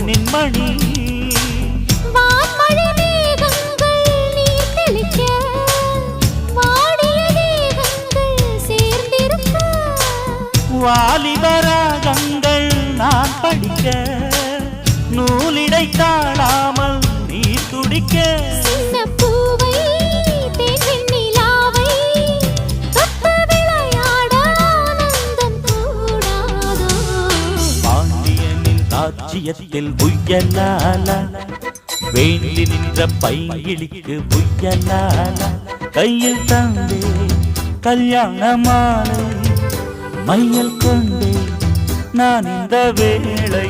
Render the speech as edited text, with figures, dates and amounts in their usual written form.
பொன்னின் மணி வாலிபராகங்கள் நான் படிக்க நூலிடை தாழாமல் நீ துடிக்க பாண்டியனின் ராஜ்யத்தில் புயலால வேண்டி நின்ற பைங்கிளிக்கு புயலால கையில் தந்தே கல்யாண மாலை மையல் கொண்டே நான் இந்த வேளை